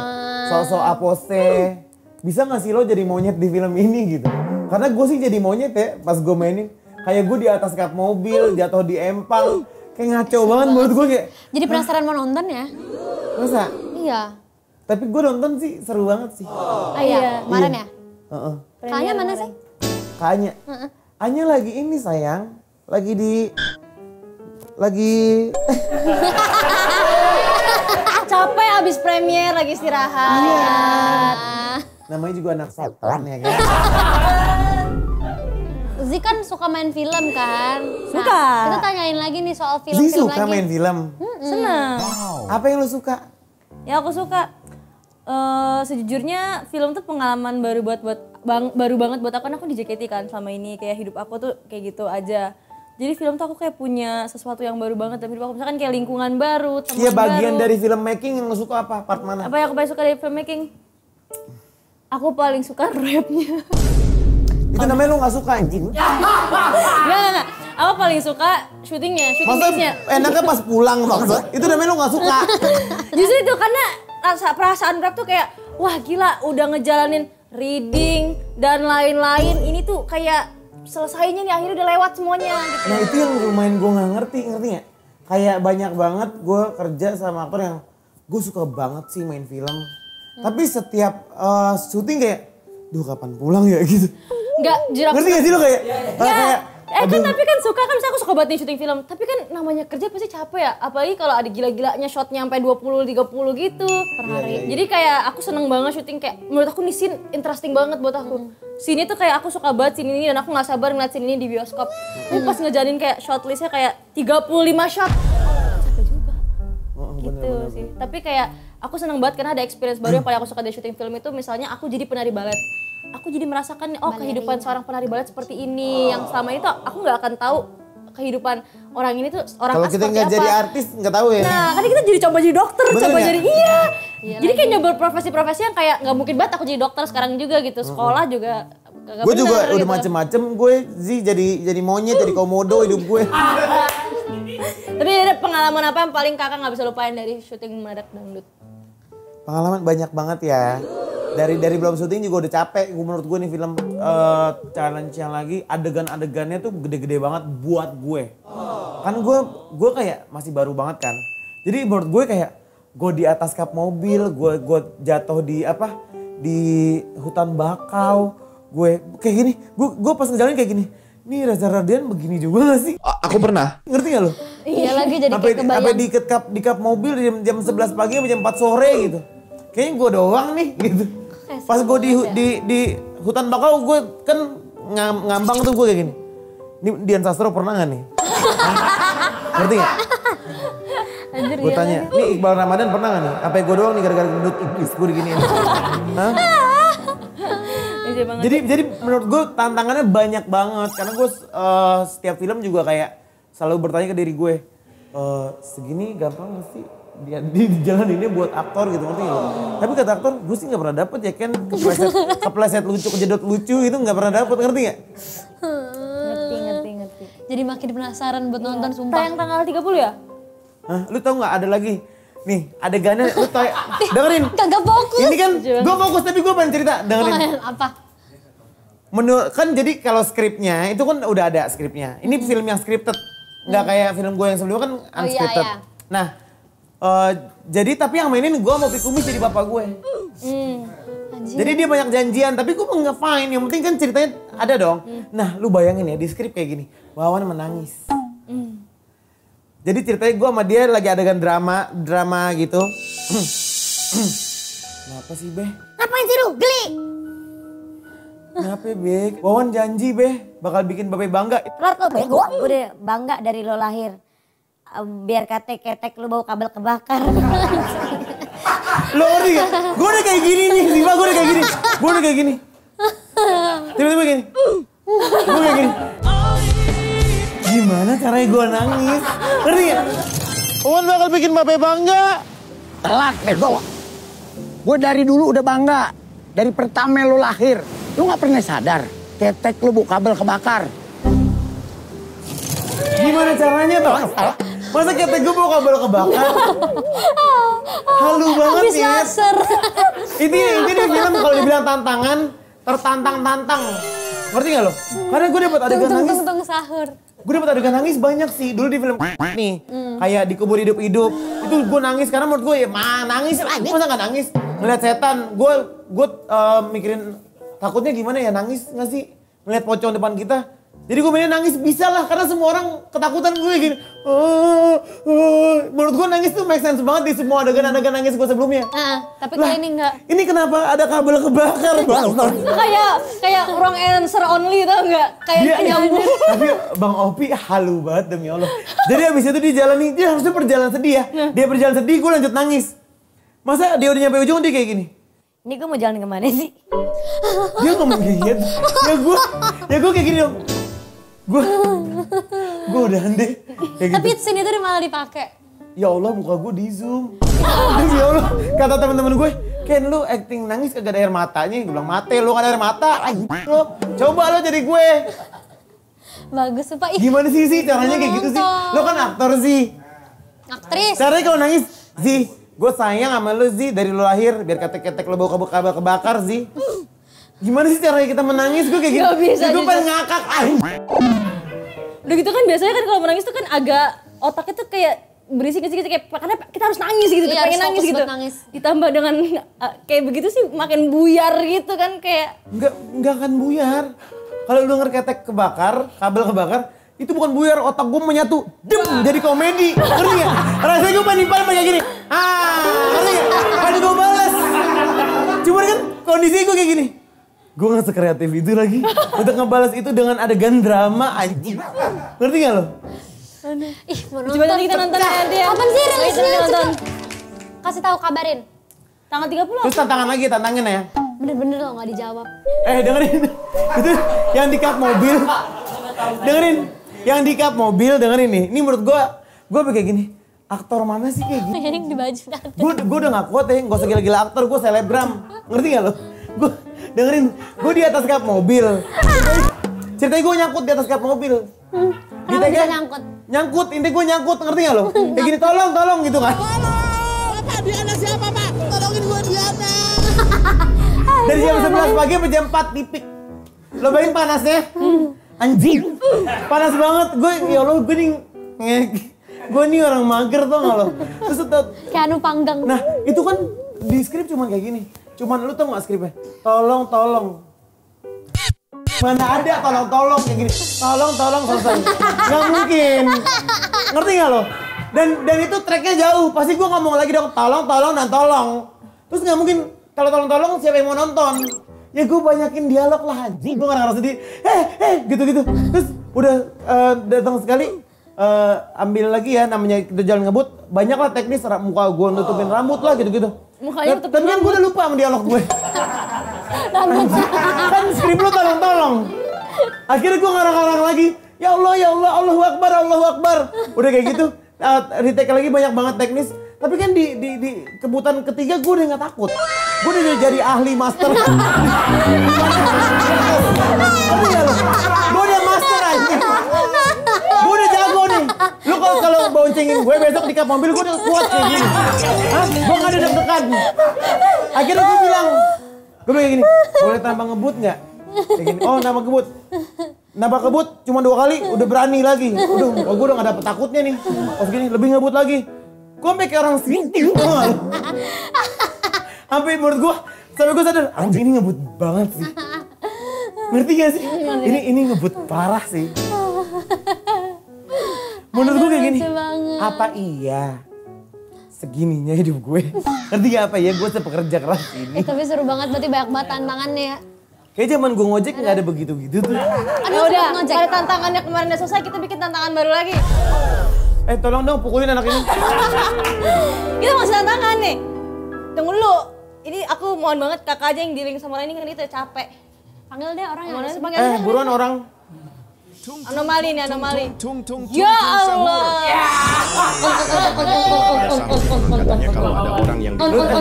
Sok-sok apose. Bisa gak sih lo jadi monyet di film ini gitu? Karena gue sih jadi monyet ya pas gue mainin. Kayak gue di atas kap mobil, jatuh di empang. Kayak ngaco banget menurut gue kayak. Jadi penasaran mau nonton ya? Masa? Iya. Tapi gue nonton sih seru banget sih. Iya, kemarin ya? Heeh. Kayaknya mana sih? Kayaknya. Anya lagi ini sayang. Lagi Capek abis premier lagi istirahat. Nah Namanya juga anak setan ya kan. Zi kan suka main film kan? Suka. Nah, kita tanyain lagi nih soal Zi film-film suka lagi. main film. Seneng. Apa yang lu suka? Ya aku suka. Sejujurnya film tuh pengalaman baru baru banget buat aku, kan aku di JKT kan selama ini, kayak hidup aku tuh kayak gitu aja. Jadi film tuh aku kayak punya sesuatu yang baru banget dalam hidup aku, misalkan kayak lingkungan baru, teman Iya, bagian baru. dari filmmaking yang lu suka apa? Part mana? Apa yang aku paling suka dari filmmaking? Aku paling suka rapnya. Itu namanya lu gak suka anjing. Enggak. Aku paling suka syuting Masa days-nya. enaknya pas pulang maksud? Itu namanya lu gak suka. Justru itu karena perasaan rap tuh kayak, wah gila udah ngejalanin reading dan lain-lain. Ini tuh kayak selesainya nih, akhirnya udah lewat semuanya gitu. Nah itu yang lumayan gue gak ngerti gak? Kayak banyak banget gue kerja sama aktor yang gue suka banget sih main film. Tapi setiap syuting kayak, duh kapan pulang ya gitu. Enggak, jujur aku Ngerti gak sih lo kayak? Kayak kan tapi kan suka kan, misalnya aku suka banget nih syuting film. Tapi kan namanya kerja pasti capek ya. Apalagi kalau ada gila-gilanya shotnya sampai 20-30 gitu per hari. Jadi kayak aku seneng banget syuting, kayak menurut aku nih scene interesting banget buat aku. Scene itu kayak aku suka banget scene ini dan aku gak sabar ngeliat scene ini di bioskop. Tapi pas ngejalanin kayak shot listnya kayak 35 shot. Capek juga. Gitu sih. Tapi kayak aku seneng banget karena ada experience baru yang paling aku suka dari syuting film itu, misalnya aku jadi penari balet. Aku jadi merasakan kehidupan seorang penari balet seperti ini, yang selama itu aku nggak akan tahu kehidupan orang ini tuh orang kalau seperti kita nggak apa. jadi artis nggak tahu ya. Nah, kan kita jadi coba jadi dokter, Bener coba nggak? jadi jadi kayak nyoba profesi-profesi yang kayak nggak mungkin banget aku jadi dokter sekarang juga gitu. Sekolah juga kagak Gue juga bener udah gitu. macem-macem gue sih jadi monyet, jadi komodo hidup gue. Tapi ada pengalaman apa yang paling kakak nggak bisa lupain dari syuting Mendadak Dangdut? Pengalaman banyak banget ya. Dari belum syuting juga udah capek. Menurut gue nih film challenge yang lagi adegan-adegannya tuh gede-gede banget buat gue. Kan gue kayak masih baru banget kan. Jadi menurut gue kayak gue di atas kap mobil, gue jatuh di hutan bakau. Gue kayak gini, gue pas ngejalanin kayak gini. Nih Reza Radian begini juga gak sih? Aku pernah. Ngerti gak lo? Iya lagi jadi Sampai kayak kebayang. di kap mobil jam 11 pagi sampai jam 4 sore gitu. Kayaknya gue doang nih gitu. Pas gue di hutan bakau gue kan ngambang tuh gue kayak gini. Ini Dian Sastro pernah gak nih? Ngerti gak? Gue tanya, nih Iqbal Ramadan pernah gak nih? Apa gue doang nih gara-gara gendut iblis gue diginiin? Hah? Jadi menurut gue tantangannya banyak banget. Karena gue setiap film juga kayak selalu bertanya ke diri gue. Segini gampang gak sih? Di jalan ini buat aktor gitu, ngerti gak? Tapi kata aktor, gue sih gak pernah dapet ya kan. Kepleset lucu, kejedot lucu itu gak pernah dapet, ngerti gak? Ngerti. Jadi makin penasaran buat nonton sumpah. Tayang tanggal 30 ya? Hah? Lu tau gak ada lagi? Nih adegannya, lu tau dengerin. Kagak fokus. Ini kan gue fokus tapi gue pengen cerita, dengerin. Apa? Kan jadi kalau skripnya itu kan udah ada skripnya. Ini film yang scripted, nggak kayak film gue yang sebelumnya kan unscripted. iya. Nah, jadi tapi yang mainin gue mau Kumis jadi bapak gue. Jadi dia banyak janjian, tapi gue nggak fine. Yang penting kan ceritanya ada dong. Nah, lu bayangin ya di skrip kayak gini, Wawan menangis. Jadi ceritanya gue sama dia lagi adegan drama gitu. Kenapa sih Beh? Ngapain sih lu? Geli! Kenapa Beh? Wawan janji Beh bakal bikin Babe bangga. Kelar lo bego. Gue udah bangga dari lo lahir. Biar ketek lu bau kabel kebakar. Lo ngerti gak? Gue udah kayak gini nih, Ziva gue udah kayak gini. Gue udah kayak gini. Tiba-tiba gini. Gue kayak gini. Gimana caranya gue nangis? Ngerti gak? Wawan bakal bikin Babe bangga. Telat bego. Gue dari dulu udah bangga. Dari pertama lo lahir. Lo gak pernah sadar. Ketek lo bau kabel kebakar. Gimana caranya toh? Masa ketek gue bawa kabel kebakar? Halu banget Habis nih. laser. Ini film kalau dibilang tantangan, tertantang-tantang. Ngerti gak lo? Karena gue dapat adegan nangis. Tung sahur. Gue dapat adegan nangis banyak sih. Dulu di film nih, kayak dikubur hidup-hidup. Itu gue nangis karena menurut gue ya nangis lagi. Masa gak nangis? Ngeliat setan. Gue mikirin takutnya gimana ya, nangis gak sih? Ngeliat pocong depan kita. Jadi gue mainnya nangis bisa lah, karena semua orang ketakutan gue gini. Menurut gue nangis tuh make sense banget di semua adegan-adegan nangis gue sebelumnya. Tapi kayak ini enggak. Ini kenapa ada kabel kebakar? kayak wrong answer only tau nggak? Kayak nyambung. Tapi Bang Opi halu banget demi Allah. Jadi abis itu dia jalan nih, dia harusnya perjalanan sedih ya. Dia berjalan sedih, gue lanjut nangis. Masa dia udah nyampe ujung dia kayak gini? Ini gue mau jalan kemana sih? Dia ngomong kayak gitu. Ya gue kayak gini dong. Gue udahan deh. Kayak Tapi gitu. scene itu dia malah dipakai. Ya Allah muka gue di zoom. Demi Allah. Kata teman-teman gue, Ken lu acting nangis kagak ada air matanya. Gue bilang mate lu kan ada air mata. Lo coba lo jadi gue. Bagus Pak. Gimana sih caranya kayak gitu sih? Lo kan aktor sih. Aktris. Caranya kalau nangis sih, gue sayang sama lu sih dari lu lahir biar ketek-ketek lo bau kebakar sih. Gimana sih caranya kita menangis? Gue kayak gitu. Gak bisa. Gue pengen ngakak. Udah gitu kan biasanya kan kalau menangis tuh kan agak otaknya tuh kayak berisik kayak karena kita harus nangis gitu, Iya, pengen harus nangis fokus gitu. buat nangis. Ditambah dengan kayak begitu sih makin buyar gitu kan kayak. Enggak akan buyar. Kalau lu denger ketek kebakar, kabel kebakar, itu bukan buyar, otak gue menyatu. Jadi komedi. Ngerti gak? Rasanya gue panik kayak gini. Ngerti gak? Kan gue balas. Cuman kan kondisi gue kayak gini. Gue gak sekreatif itu lagi. Untuk ngebalas itu dengan adegan drama anjing. Ngerti gak lo? Ih, mau nonton. Coba nanti kita nonton nanti ya. Kapan sih rilisnya? Kita nonton. Kasih tahu, kabarin. Tanggal 30. Terus tantangin ya. Bener-bener loh gak dijawab. Dengerin. Itu yang di kap mobil. Dengerin. Yang di kap mobil, dengerin nih. Ini menurut gue kayak gini. Aktor mana sih kayak gini? Yang di baju kan. Gue udah gak kuat ya, gak usah gila-gila aktor, gue selebgram. Ngerti gak lo? Gue dengerin, gue di atas kap mobil. Ceritanya gue nyangkut di atas kap mobil. Kenapa bisa nyangkut? Nyangkut, intinya gue nyangkut, ngerti gak lo? Kayak gini, tolong gitu kan. Bapak, Diana siapa Pak? Tolongin gue Diana. Dari jam 11 pagi sampai jam 4 tipik. Lo bayangin panasnya? Anjing. Panas banget. Ya Allah, gue nih orang mager tau gak lo? Terus Kayak anu panggang. nah itu kan di skrip cuman kayak gini. Cuman lu tau gak skripnya? Tolong. Mana ada tolong kayak gini. Tolong selesai. Gak mungkin. Ngerti gak lo? Dan itu tracknya jauh. Pasti gue ngomong lagi dong tolong dan tolong. Terus gak mungkin kalau tolong siapa yang mau nonton? Ya gue banyakin dialog lah anjing. Gue ngerasa sedih. Gitu. Terus udah datang sekali. Ambil lagi ya namanya kita jalan ngebut. Banyak lah teknis muka gue nutupin rambut lah gitu. Mukanya nutupin tapi kan gue udah lupa sama dialog gue. Kan skrip lu tolong. Akhirnya gue ngarang-ngarang lagi. Ya Allah, Allahu Akbar. Udah kayak gitu. Retake lagi banyak banget teknis. Tapi kan di kebutan ketiga gue udah gak takut. Gue udah jadi ahli master. Gue udah master aja. Gue udah jago nih. Lu kalau boncengin gue besok di kap mobil gue udah kuat kayak gini. Gue gak ada deg-degan. Akhirnya gue bilang gini, boleh tambah ngebut gak? Kayak gini, nambah kebut cuma 2 kali udah berani lagi. Gue udah gak dapet takutnya nih. Pas gini lebih ngebut lagi. Gue sampai kayak orang sinting. Sampai menurut gue, sampai gue sadar, anjing ini ngebut banget sih. Ngerti gak sih? Ini ngebut parah sih. Menurut gue kayak gini, apa iya segininya hidup gue? Ngerti gak apa ya, gue sepekerja keras ini. Tapi seru banget, berarti banyak banget tantangannya ya. Kayak zaman gue ngojek gak ada begitu-gitu tuh. Aduh udah, pada tantangannya kemarin udah selesai, kita bikin tantangan baru lagi. Tolong dong pukulin anak ini. Kita masih tantangan nih. Tunggu dulu. Ini aku mohon banget kakak aja yang dealing sama ini kan itu capek. Panggil deh orang yang Panggil Buruan orang. Anomali. Ya Allah. Katanya kalau ada orang yang Bukan on.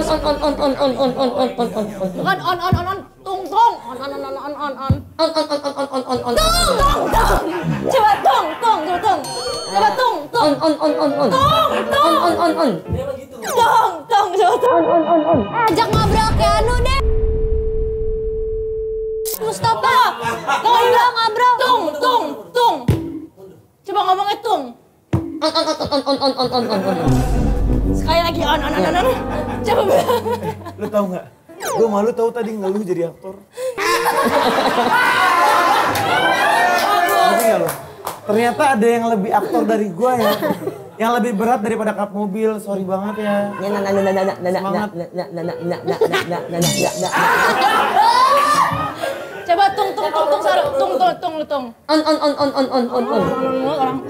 Tung. Coba tung. Coba tung. ajak ngobrol ke Anu deh. Mustafa. Ngobrol. Tung. Coba ngomongnya tung. Sekali lagi on. Coba bilang. Lu tau gak? Gue malu tau tadi ngeluh jadi aktor. ngerti nggak lo? Ternyata ada yang lebih aktor dari gua ya. Yang lebih berat daripada kap mobil. Sorry banget ya. Semangat. Coba tung Saru, tung.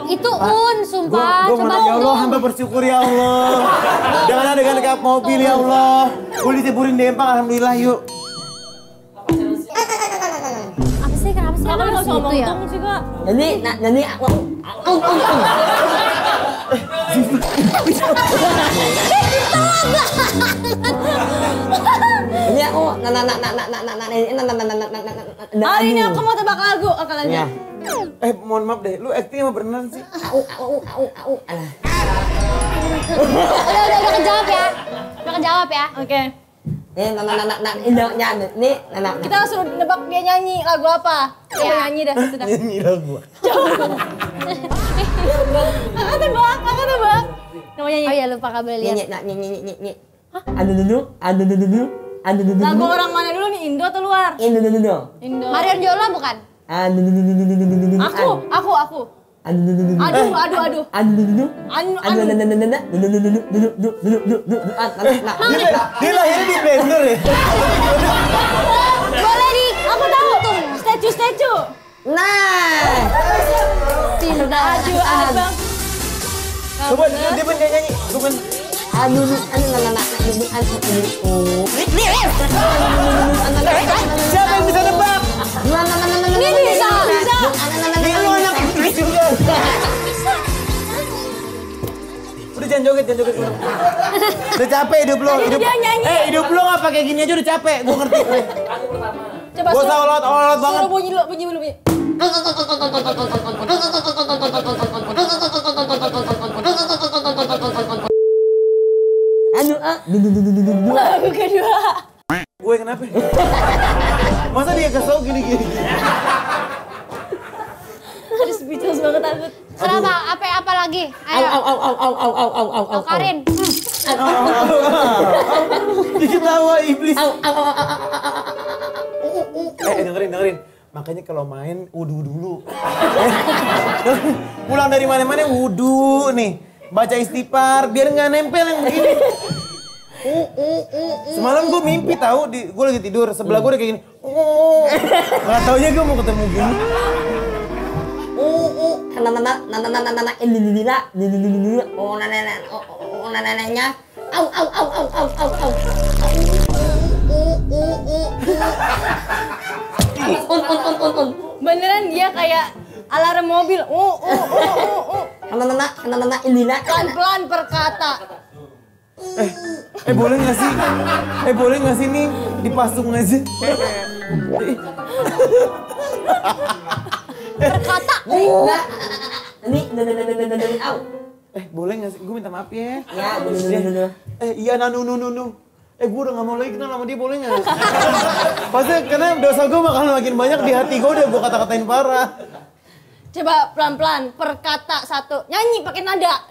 Itu sumpah. Gua Coba ya Allah, hamba bersyukur ya Allah. Jangan ada dengan kap mobil ya Allah. Gua ditiburin Dempang, alhamdulillah yuk. Apa sih? Kenapa sih? Kakak nggak usah ngomong ya? tung sih kak. Nani aku. Ini aku Hari ini aku mau tebak lagu, akalannya. Mohon maaf deh, lu acting apa beneran sih? Udah kejawab ya. Udah kejawab ya. Oke. Kita suruh nebak dia nyanyi lagu apa? Coba nyanyi dah, sudah. Nyanyi lagu. Kakak tebak. Nama nyanyi. Oh iya lupa gak boleh lihat. Lagu orang mana dulu nih, Indo atau luar? Indo. Marion Jola bukan? Aku. Aduh. Dia lahirnya di blender ya? Boleh di, aku tahu. Statue. Nah. Cinta aju abang. Coba dia nyanyi. Siapa yang bisa nebak? Ini bisa. Ini lu anak Inggris juga. Udah jangan joget. Udah capek hidup lo. Dia nyanyi. Hidup lo nggak pakai gini aja udah capek. Gue ngerti. Coba Gue usah olot banget. suruh bunyi dulu. Lagu kedua. Gue kenapa? Masa dia kesel gini? Aduh speechless banget aku. Kenapa? Apa lagi? Ayo. Au Karin. Diketawa iblis. Dengerin. Makanya kalau main wudu dulu. Pulang dari mana-mana wudu nih. Baca istighfar biar nggak nempel yang begini. Semalam gue mimpi tahu, gue lagi tidur sebelah gue udah kayak gini. Nggak taunya gue mau ketemu gini. Neneknya. Au. Beneran dia kayak alarm mobil. Pelan-pelan perkata. Boleh nggak sih nih dipasung aja? Berkata. Boleh nggak sih? Gue minta maaf ya. Ya, Iya, nu. Gue udah gak mau lagi kenal sama dia, boleh gak? Pasti karena dosa gue bakal makin banyak di hati gue, udah gue kata-katain parah. Coba pelan-pelan, perkata satu. Nyanyi pakai nada.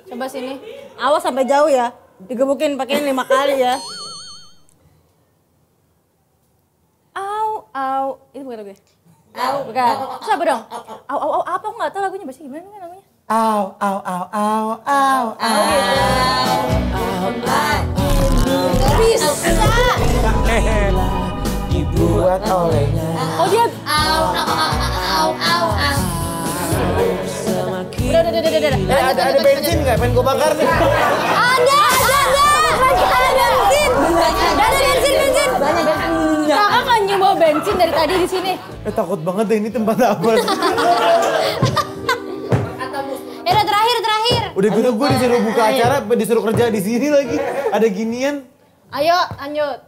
Coba sini. Awas sampai jauh ya. Digebukin pakai 5 kali ya. Au. Itu bukan lagu ya? Bukan. Siapa dong? Au. Apa aku nggak tahu lagunya bahasa gimana kan namanya? Au. Gak bisa. Dibuat olehnya. Oh dia. Udah. Ada bensin nggak? Pengen gue bakar nih. Ada bensin. Ada bensin. Kakak kan nyoba bensin dari tadi di sini. Takut banget deh ini tempat apa? Udah terakhir. Udah gitu gue disuruh buka acara, disuruh kerja di sini lagi. Ada ginian. Ayo lanjut.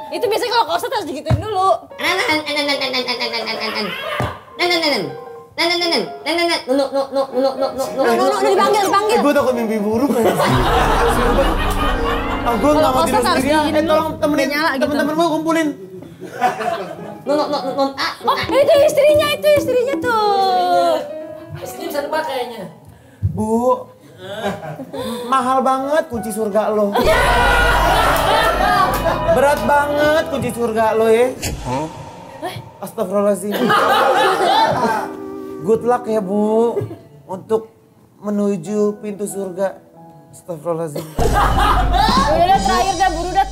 Itu biasanya kalau koset harus digituin dulu. Dipanggil. Gue takut mimpi buruk. Gue nggak mau tidur Kalau harus sendirian. diinin Tolong temenin udah nyala gitu. temen-temen gue kumpulin. Oh, itu istrinya tuh. Istrinya bisa nebak kayaknya. Bu, mahal banget kunci surga lo. Berat banget kunci surga lo ya. Astagfirullahaladzim. Good luck ya Bu untuk menuju pintu surga. Astagfirullahaladzim. Udah terakhir dah buru dah.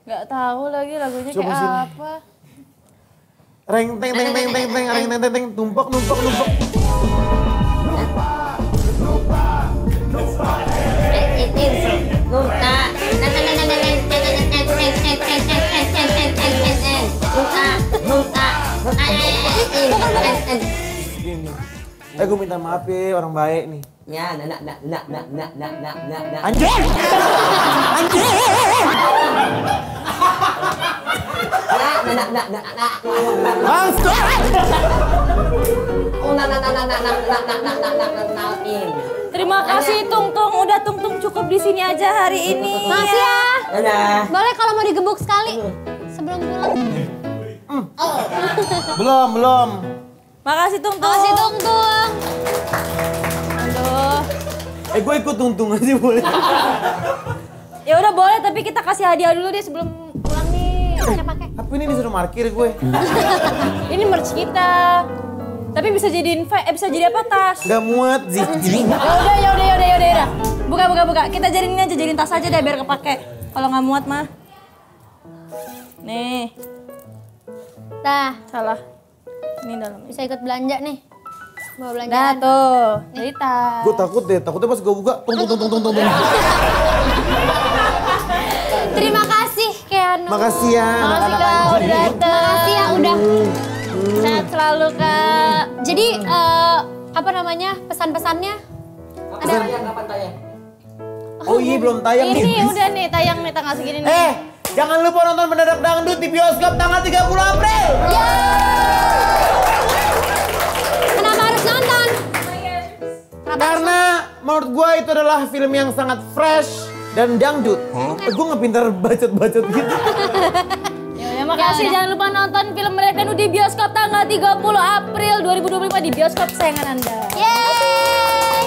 Gak tahu lagi lagunya Coba kayak sini. apa. Reng teng teng teng teng teng reng teng teng teng tumpuk. Gue minta maaf ya orang baik nih. Ya, nak. Anjir! Bangsa! Terima kasih Tung udah Tung cukup di sini aja hari ini. Makasih ya. Dadah. Boleh kalau mau digebuk sekali sebelum pulang. Belum. Makasih Tung. Makasih Tung. Aduh. Gue ikut Tung aja boleh. Ya udah boleh tapi kita kasih hadiah dulu deh sebelum pulang nih. Saya pakai. Tapi ini disuruh parkir gue. Ini merch kita. Tapi bisa jadiin bisa jadi apa tas? Gak muat sih. Ya udah. Buka. Kita jadiin aja, jadiin tas aja deh biar kepake. Kalau nggak muat mah. Nih. Dah, Salah. Ini dalamnya. bisa ikut belanja nih. Bawa Dah belanjaan. tuh. Jadi tas. Gue takutnya pas gue buka tung. Terima kasih Keanu. Makasih ya Makasih anak-anak Kak anjing. udah dateng. Makasih ya udah. Sehat selalu Kak. Jadi apa namanya pesan-pesannya? Kapan tayang? Oh iya belum tayang nih. Ini udah nih tayang nih tanggal segini nih. Jangan lupa nonton Mendadak Dangdut di bioskop tanggal 30 April. Kenapa harus nonton? Karena menurut gue itu adalah film yang sangat fresh dan dangdut. Gue nggak pintar bacot-bacot gitu. Ya makasih jangan lupa nonton film Mendadak Dangdut di bioskop tanggal 30 April 2025 di bioskop kesayangan Anda. Yeay!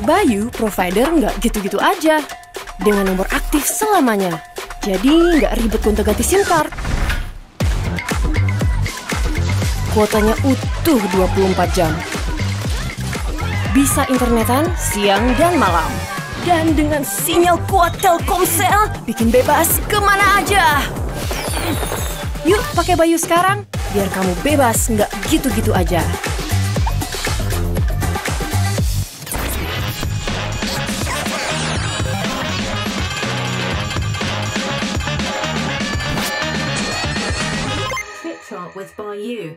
Bayu provider nggak gitu-gitu aja. Dengan nomor aktif selamanya. Jadi nggak ribet gonta-ganti SIM card. Kuotanya utuh 24 jam. Bisa internetan siang dan malam. Dan dengan sinyal kuat Telkomsel, bikin bebas kemana aja. Yuk pakai Bayu sekarang, biar kamu bebas nggak gitu-gitu aja. Trip Trot with Bayu.